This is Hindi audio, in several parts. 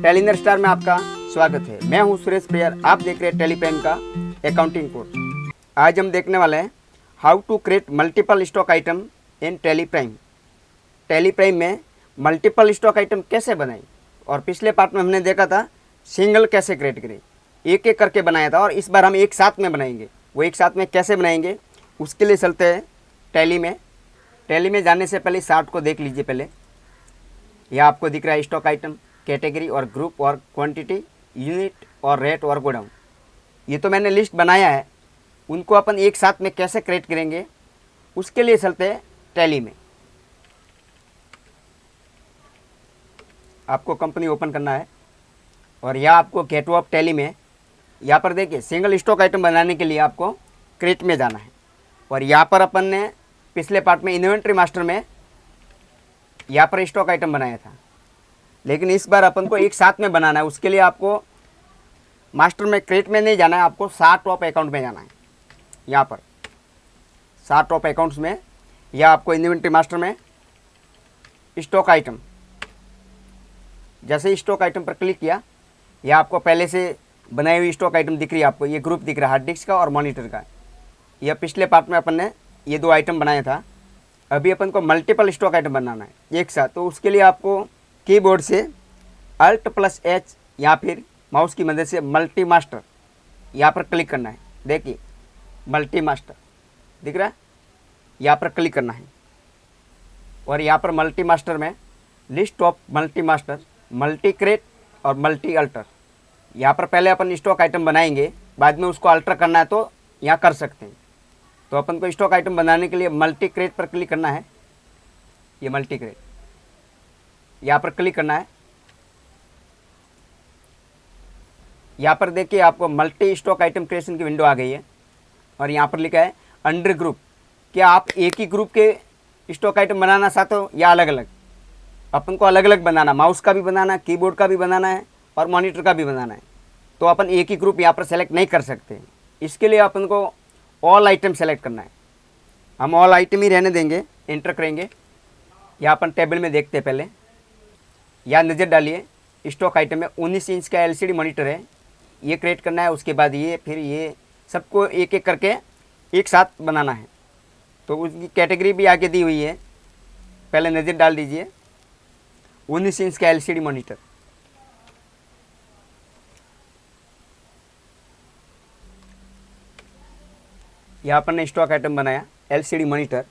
टेलीनर स्टार में आपका स्वागत है। मैं हूं सुरेश प्रियर। आप देख रहे हैं टेलीप्राइम का अकाउंटिंग कोर्स। आज हम देखने वाले हैं how to create multiple stock item in TallyPrime. TallyPrime में मल्टीपल स्टॉक आइटम कैसे बनाएं, और पिछले पार्ट में हमने देखा था सिंगल कैसे क्रिएट करें, एक एक करके बनाया था। और इस बार हम एक साथ में बनाएंगे। वो एक साथ में कैसे बनाएंगे उसके लिए चलते हैं टैली में। टैली में जाने से पहले चार्ट को देख लीजिए। पहले यह आपको दिख रहा है स्टॉक आइटम, कैटेगरी और ग्रुप और क्वांटिटी, यूनिट और रेट और गोडाउन। ये तो मैंने लिस्ट बनाया है, उनको अपन एक साथ में कैसे क्रिएट करेंगे उसके लिए चलते हैं टैली में। आपको कंपनी ओपन करना है और यह आपको गेट ऑफ टैली में यहाँ पर देखिए सिंगल स्टॉक आइटम बनाने के लिए आपको क्रिएट में जाना है। और यहाँ पर अपन ने पिछले पार्ट में इन्वेंट्री मास्टर में यहाँ पर स्टॉक आइटम बनाया था, लेकिन इस बार अपन को एक साथ में बनाना है। उसके लिए आपको मास्टर में क्रिएट में नहीं जाना है, आपको चार्ट ऑफ अकाउंट में जाना है। यहाँ पर चार्ट ऑफ अकाउंट्स में या आपको इन्वेंट्री मास्टर में स्टॉक आइटम, जैसे स्टॉक आइटम पर क्लिक किया, यह आपको पहले से बनाई हुई स्टॉक आइटम दिख रही है। आपको ये ग्रुप दिख रहा है हार्ड डिस्क का और मॉनिटर का। यह पिछले पार्ट में अपन ने ये दो आइटम बनाया था। अभी अपन को मल्टीपल स्टॉक आइटम बनाना है एक साथ। तो उसके लिए आपको कीबोर्ड से Alt+H या फिर माउस की मदद से मल्टी मास्टर यहाँ पर क्लिक करना है। देखिए मल्टी मास्टर दिख रहा है, यहाँ पर क्लिक करना है। और यहाँ पर मल्टी मास्टर में list of multi master, multi create और मल्टी अल्टर। यहाँ पर पहले अपन स्टॉक आइटम बनाएंगे, बाद में उसको अल्टर करना है तो यहाँ कर सकते हैं। तो अपन को स्टॉक आइटम बनाने के लिए मल्टी क्रिएट पर क्लिक करना है। ये मल्टी क्रिएट यहाँ पर क्लिक करना है। यहाँ पर देखिए आपको मल्टी स्टॉक आइटम क्रिएशन की विंडो आ गई है और यहाँ पर लिखा है अंडर ग्रुप। क्या आप एक ही ग्रुप के स्टॉक आइटम बनाना चाहते हो या अलग अलग? अपन को अलग अलग बनाना, माउस का भी बनाना है, कीबोर्ड का भी बनाना है और मॉनिटर का भी बनाना है। तो अपन एक ही ग्रुप यहाँ पर सेलेक्ट नहीं कर सकते। इसके लिए अपन को ऑल आइटम सेलेक्ट करना है। हम ऑल आइटम ही रहने देंगे, एंटर करेंगे। यहाँ अपन टेबल में देखते हैं। पहले यहाँ नज़र डालिए, स्टॉक आइटम में 19 इंच का LCD मॉनिटर है, ये क्रिएट करना है। उसके बाद ये, फिर ये, सबको एक एक करके एक साथ बनाना है। तो उसकी कैटेगरी भी आगे दी हुई है, पहले नज़र डाल दीजिए। 19 इंच का LCD मॉनिटर, यहाँ पर ने स्टॉक आइटम बनाया LCD मॉनिटर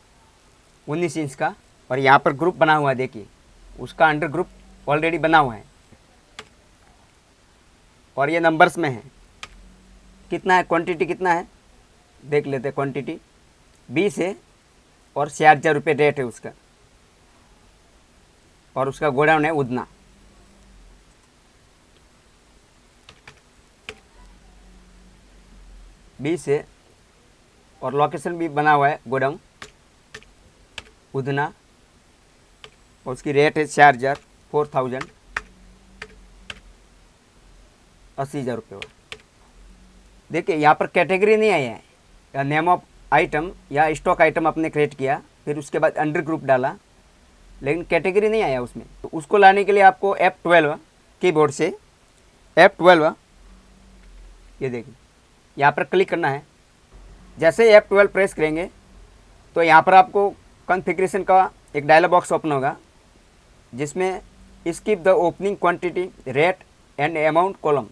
19 इंच का। और यहाँ पर ग्रुप बना हुआ है, देखिए उसका अंडर ग्रुप ऑलरेडी बना हुआ है और ये नंबर्स में है। कितना है, क्वांटिटी कितना है देख लेते हैं। क्वांटिटी 20 है और 6000 रुपये रेट है उसका। और उसका गोडाउन है उदना। बीस है और लोकेशन भी बना हुआ है गोडाउन उदना। और उसकी रेट है 4000, 4000, 80,000 रुपये। देखिए यहाँ पर कैटेगरी नहीं आया है, या नेम ऑफ आइटम या स्टॉक आइटम आपने क्रिएट किया, फिर उसके बाद अंडर ग्रुप डाला, लेकिन कैटेगरी नहीं आया उसमें। तो उसको लाने के लिए आपको F12 कीबोर्ड से F12, ये देखिए यहाँ पर क्लिक करना है। जैसे F12 प्रेस करेंगे तो यहाँ पर आपको कॉन्फ़िगरेशन का एक डायलॉग बॉक्स ओपन होगा, जिसमें skip the opening quantity, rate and amount column.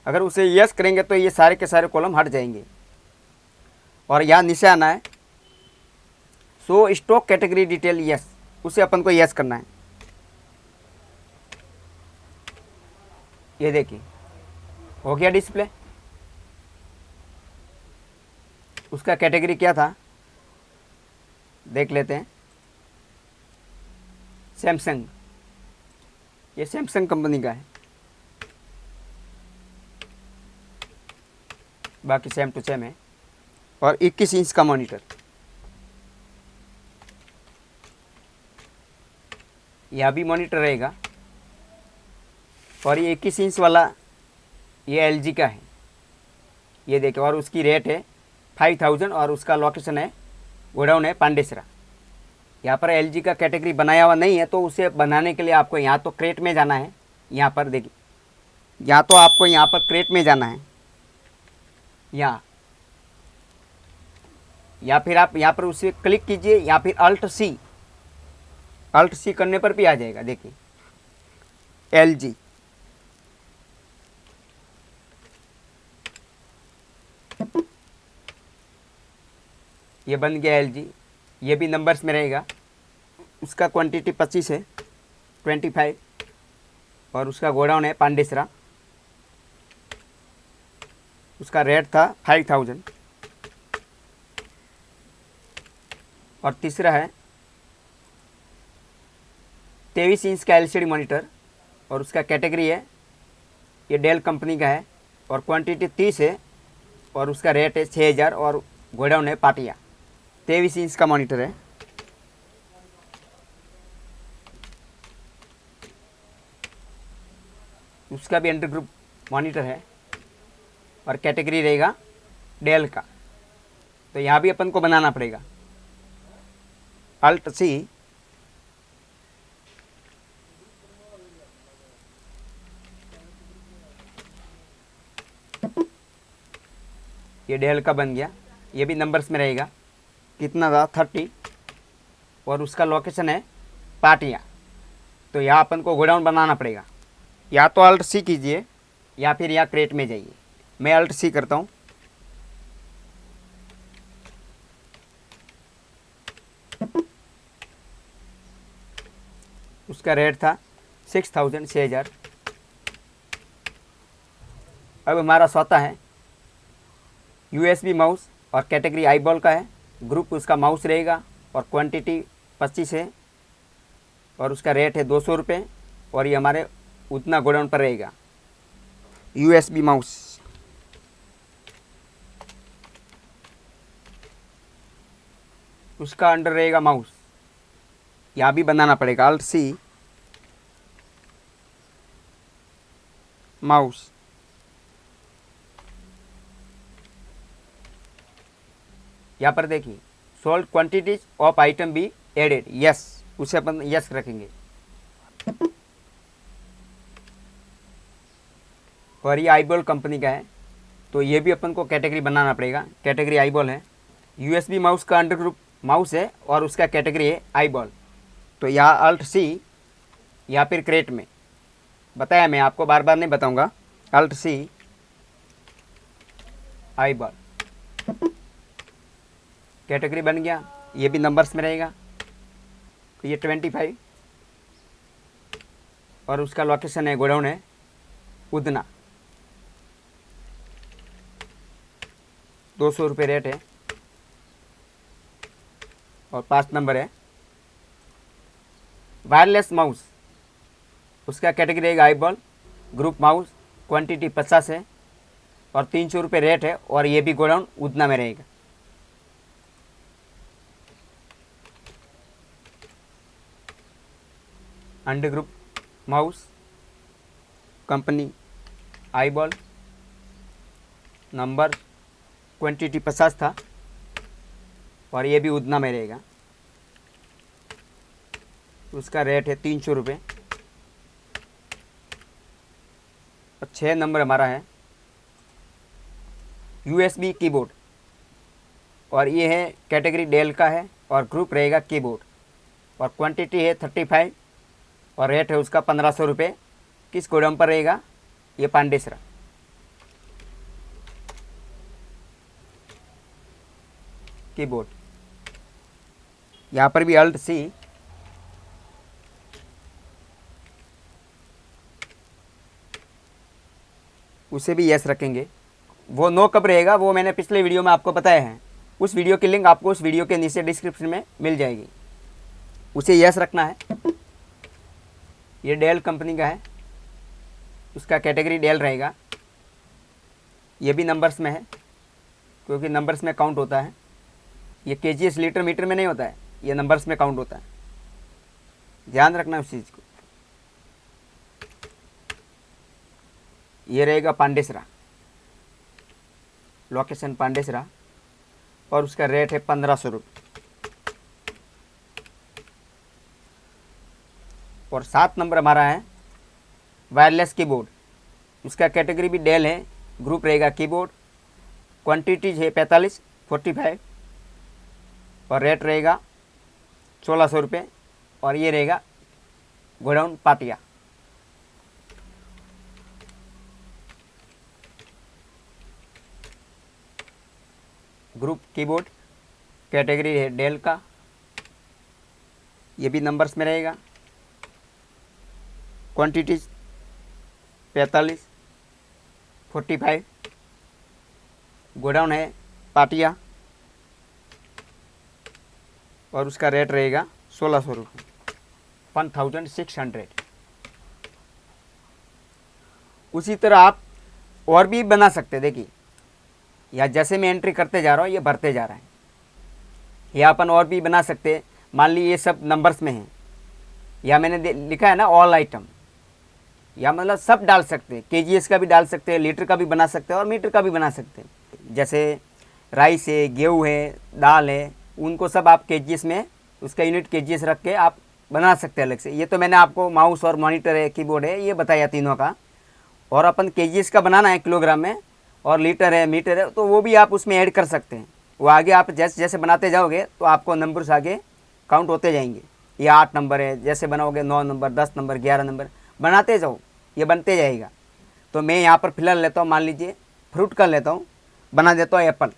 अगर उसे यस करेंगे तो ये सारे के सारे कॉलम हट जाएंगे। और यहाँ नीचे आना है, सो स्टॉक कैटेगरी डिटेल यस, उसे अपन को यस करना है। ये देखिए हो गया डिस्प्ले। उसका कैटेगरी क्या था देख लेते हैं। सैमसंग, ये सैमसंग कंपनी का है, बाकी सेम टू सेम है। और 21 इंच का मॉनिटर, यह भी मॉनिटर रहेगा। और ये 21 इंच वाला ये LG का है, ये देखिए। और उसकी रेट है 5000 और उसका लोकेशन है गोडाउन है पांडेसरा। यहाँ पर LG का कैटेगरी बनाया हुआ नहीं है, तो उसे बनाने के लिए आपको यहाँ तो क्रिएट में जाना है। यहाँ पर देखिए या तो आपको यहाँ पर क्रिएट में जाना है, यहाँ, या फिर आप यहाँ पर उसे क्लिक कीजिए, या फिर अल्ट सी करने पर भी आ जाएगा। देखिए LG, ये बन गया LG। ये भी नंबर्स में रहेगा। उसका क्वांटिटी 25 है, 25, और उसका गोडाउन है पांडेसरा। उसका रेट था 5000। और तीसरा है 23 इंच का LCD मॉनिटर, और उसका कैटेगरी है, ये डेल कंपनी का है, और क्वांटिटी 30 है, और उसका रेट है 6000, और गोडाउन है पाटिया। 23 इंच का मॉनिटर है। उसका भी अंडर ग्रुप मॉनिटर है, और कैटेगरी रहेगा डेल का। तो यहाँ भी अपन को बनाना पड़ेगा अल्ट सी, ये डेल का बन गया। ये भी नंबर्स में रहेगा। कितना था? 30, और उसका लोकेशन है पाटिया। तो यहाँ अपन को गोडाउन बनाना पड़ेगा। या तो अल्ट सी कीजिए, या फिर यहाँ क्रेट में जाइए। मैं अल्ट सी करता हूँ। उसका रेट था 6000, 6000। अब हमारा सौता है USB माउस, और कैटेगरी आईबॉल का है। ग्रुप उसका माउस रहेगा, और क्वांटिटी 25 है, और उसका रेट है 200 रुपये, और ये हमारे उतना गोडाउन पर रहेगा। USB माउस, उसका अंडर रहेगा माउस। यहाँ भी बनाना पड़ेगा अल्ट सी, माउस। यहाँ पर देखिए sold quantities of item be added, yes, उसे अपन यस रखेंगे। और ये आईबॉल कंपनी का है, तो ये भी अपन को कैटेगरी बनाना पड़ेगा। कैटेगरी आईबॉल है। USB माउस का अंडर ग्रुप माउस है, और उसका कैटेगरी है आईबॉल। तो यहाँ अल्ट सी, या फिर क्रेट में बताया, मैं आपको बार बार नहीं बताऊंगा। अल्ट सी, आईबॉल, कैटेगरी बन गया। ये भी नंबर्स में रहेगा। ये 25, और उसका लोकेशन है, गोडाउन है उदना। 200 रुपये रेट है, और 5 नंबर है। वायरलेस माउस, उसका कैटेगरी रहेगा आईबॉल, ग्रुप माउस, क्वांटिटी 50 है, और 300 रुपये रेट है, और ये भी गोडाउन उदना में रहेगा। Under group mouse, company eyeball, number, quantity 50 था, और ये भी उदना में रहेगा। उसका रेट है 300 रुपये, और 6 नंबर हमारा है USB कीबोर्ड, और ये है कैटेगरी डेल का है, और ग्रुप रहेगा कीबोर्ड, और क्वांटिटी है 35, और रेट है उसका 1500 रुपये। किस गोडाउन पर रहेगा? ये पांडेसरा। कीबोर्ड, यहाँ पर भी अल्ट सी, उसे भी यस रखेंगे। वो नो कब रहेगा वो मैंने पिछले वीडियो में आपको बताया है। उस वीडियो की लिंक आपको उस वीडियो के नीचे डिस्क्रिप्शन में मिल जाएगी। उसे यस रखना है। ये डेल कंपनी का है, उसका कैटेगरी डेल रहेगा। ये भी नंबर्स में है, क्योंकि नंबर्स में काउंट होता है। ये kgs लीटर मीटर में नहीं होता है, ये नंबर्स में काउंट होता है। ध्यान रखना उस चीज़ को। ये रहेगा पांडेसरा, लोकेशन पांडेसरा, और उसका रेट है 1500 रुपये। और 7 नंबर हमारा है वायरलेस कीबोर्ड, उसका कैटेगरी भी डेल है, ग्रुप रहेगा कीबोर्ड, क्वांटिटीज है 45 45 और रेट रहेगा 1600 रुपये। और ये रहेगा गोडाउन पाटिया। ग्रुप कीबोर्ड, कैटेगरी है डेल का, ये भी नंबर्स में रहेगा, क्वांटिटीज 45 45, गोडाउन है पाटिया और उसका रेट रहेगा 1600 रुपये, 1600। उसी तरह आप और भी बना सकते, देखिए या जैसे मैं एंट्री करते जा रहा हूँ ये भरते जा रहा है, या अपन और भी बना सकते। मान ली ये सब नंबर्स में है, या मैंने लिखा है ना ऑल आइटम, या मतलब सब डाल सकते हैं, केजीएस का भी डाल सकते हैं, लीटर का भी बना सकते हैं और मीटर का भी बना सकते हैं। जैसे राइस है, गेहूँ है, दाल है, उनको सब आप केजीएस में उसका यूनिट केजीएस रख के आप बना सकते हैं अलग से। ये तो मैंने आपको माउस और मॉनिटर है, कीबोर्ड है, ये बताया तीनों का। और अपन केजीएस का बनाना है किलोग्राम में, और लीटर है, मीटर है, तो वो भी आप उसमें ऐड कर सकते हैं। वो आगे आप जैसे जैसे बनाते जाओगे तो आपको नंबर्स आगे काउंट होते जाएंगे। ये 8 नंबर है, जैसे बनाओगे 9 नंबर, 10 नंबर, 11 नंबर, बनाते जाओ, ये बनते जाएगा। तो मैं यहाँ पर फिलहाल लेता हूँ, मान लीजिए फ्रूट का लेता हूँ, बना देता हूँ एप्पल।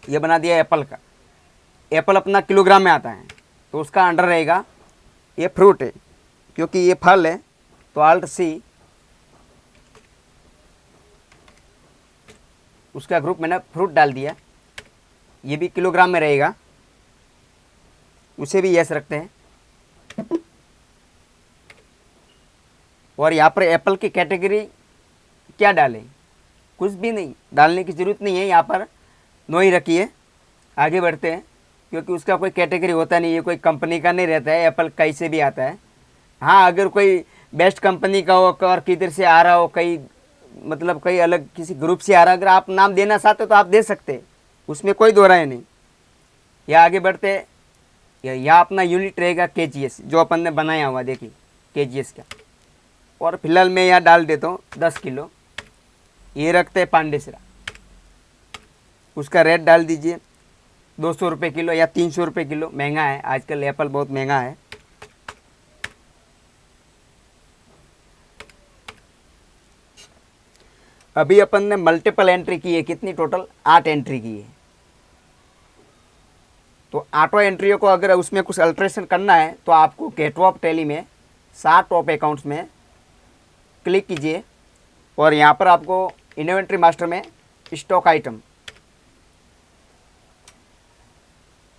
ये बना दिया एप्पल का। एप्पल अपना किलोग्राम में आता है, तो उसका अंडर रहेगा, ये फ्रूट है क्योंकि ये फल है, तो Alt C, उसका ग्रुप मैंने फ्रूट डाल दिया। ये भी किलोग्राम में रहेगा, उसे भी यस रखते हैं। और यहाँ पर एप्पल की कैटेगरी क्या डालें, कुछ भी नहीं डालने की ज़रूरत नहीं है, यहाँ पर नो ही रखिए। आगे बढ़ते हैं, क्योंकि उसका कोई कैटेगरी होता नहीं है, कोई कंपनी का नहीं रहता है, एप्पल कहीं से भी आता है। हाँ, अगर कोई बेस्ट कंपनी का हो और किधर से आ रहा हो, कई मतलब कई अलग किसी ग्रुप से आ रहा, अगर आप नाम देना चाहते हो तो आप दे सकते हैं, उसमें कोई दो राय नहीं। या आगे बढ़ते हैं, या अपना यूनिट रहेगा केजीएस, जो अपन ने बनाया हुआ, देखिए केजीएस का। और फिलहाल मैं यहाँ डाल देता हूँ 10 किलो। ये रखते हैं पांडेसरा, उसका रेट डाल दीजिए 200 रुपये किलो या 300 रुपये किलो। महंगा है आजकल, एप्पल बहुत महंगा है। अभी अपन ने मल्टीपल एंट्री की है, कितनी टोटल 8 एंट्री की है। तो 8 एंट्रियों को अगर उसमें कुछ अल्ट्रेशन करना है तो आपको गेटवे ऑफ टैली में 7 टॉप अकाउंट्स में क्लिक कीजिए, और यहाँ पर आपको इन्वेंट्री मास्टर में स्टॉक आइटम,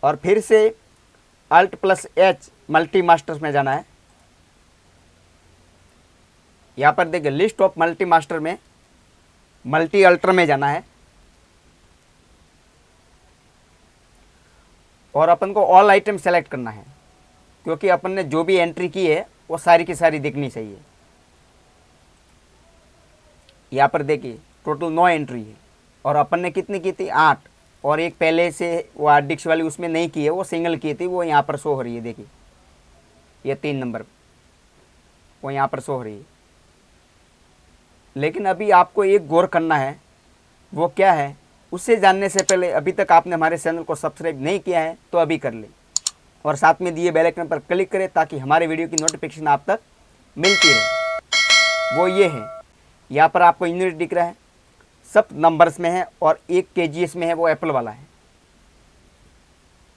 और फिर से Alt+H मल्टी मास्टर्स में जाना है। यहाँ पर देखिए लिस्ट ऑफ मल्टी मास्टर में मल्टी अल्टर में जाना है, और अपन को ऑल आइटम सेलेक्ट करना है, क्योंकि अपन ने जो भी एंट्री की है वो सारी की सारी दिखनी चाहिए। यहाँ पर देखिए टोटल 9 एंट्री है, और अपन ने कितनी की थी 8, और एक पहले से वो हार्ड वाली उसमें नहीं की है, वो सिंगल की थी, वो यहाँ पर शो हो रही है। देखिए ये 3 नंबर वो यहाँ पर शो हो रही है। लेकिन अभी आपको एक गौर करना है, वो क्या है, उससे जानने से पहले अभी तक आपने हमारे चैनल को सब्सक्राइब नहीं किया है तो अभी कर लें, और साथ में दिए बेल आइकन पर क्लिक करें ताकि हमारे वीडियो की नोटिफिकेशन आप तक मिलती रहे। वो ये है, यहाँ पर आपको यूनिट दिख रहा है, सब नंबर्स में है, और एक केजीएस में है, वो एप्पल वाला है।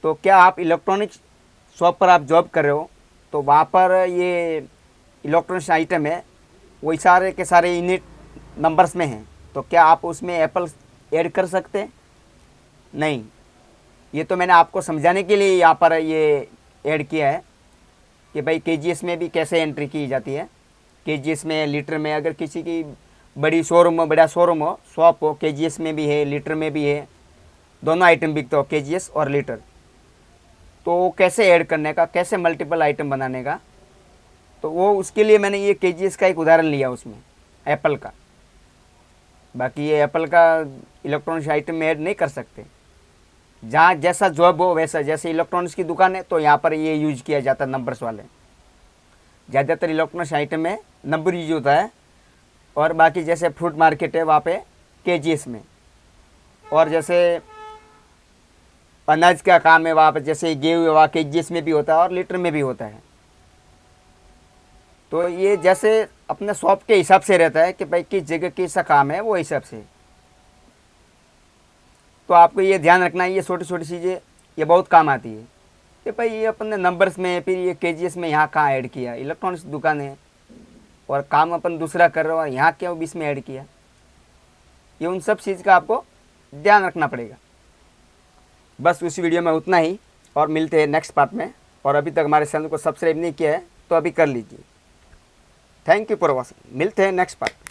तो क्या आप इलेक्ट्रॉनिक्स शॉप पर आप जॉब कर रहे हो, तो वहाँ पर ये इलेक्ट्रॉनिक्स आइटम है, वही सारे के सारे यूनिट नंबर्स में हैं, तो क्या आप उसमें एप्पल ऐड कर सकते हैं? नहीं। ये तो मैंने आपको समझाने के लिए यहाँ पर ये ऐड किया है कि भाई केजीएस में भी कैसे एंट्री की जाती है। केजीएस में, लीटर में, अगर किसी की बड़ी शोरूम हो, बड़ा शोरूम हो, शॉप हो, केजीएस में भी है, लीटर में भी है, दोनों आइटम बिकते हो, केजीएस और लीटर। तो कैसे ऐड करने का, कैसे मल्टीपल आइटम बनाने का, तो वो उसके लिए मैंने ये केजीएस का एक उदाहरण लिया उसमें, एप्पल का। बाकी ये एप्पल का इलेक्ट्रॉनिक्स आइटम में ऐड नहीं कर सकते। जहाँ जैसा जॉब हो वैसा, जैसे इलेक्ट्रॉनिक्स की दुकान है तो यहाँ पर ये यूज किया जाता है नंबर्स वाले। ज़्यादातर इलेक्ट्रॉनिक्स आइटम में नंबर यूज होता है, और बाकी जैसे फ्रूट मार्केट है वहाँ पे केजीएस में, और जैसे अनाज का काम है वहाँ पर, जैसे गेहूँ वहाँ केजीएस में भी होता है और लीटर में भी होता है। तो ये जैसे अपने शॉप के हिसाब से रहता है कि भाई किस जगह कैसा काम है, वो हिसाब से। तो आपको ये ध्यान रखना है, ये छोटी छोटी चीज़ें ये बहुत काम आती है कि भाई ये अपने नंबर्स में, फिर ये केजीएस में यहाँ कहाँ ऐड किया, इलेक्ट्रॉनिक्स दुकान है और काम अपन दूसरा कर रहे हो और यहाँ क्यों बीच में ऐड किया, ये उन सब चीज़ का आपको ध्यान रखना पड़ेगा। बस उस वीडियो में उतना ही, और मिलते हैं नेक्स्ट पार्ट में। और अभी तक हमारे चैनल को सब्सक्राइब नहीं किया है तो अभी कर लीजिए। थैंक यू फॉर वॉचिंग, मिलते हैं नेक्स्ट पार्ट।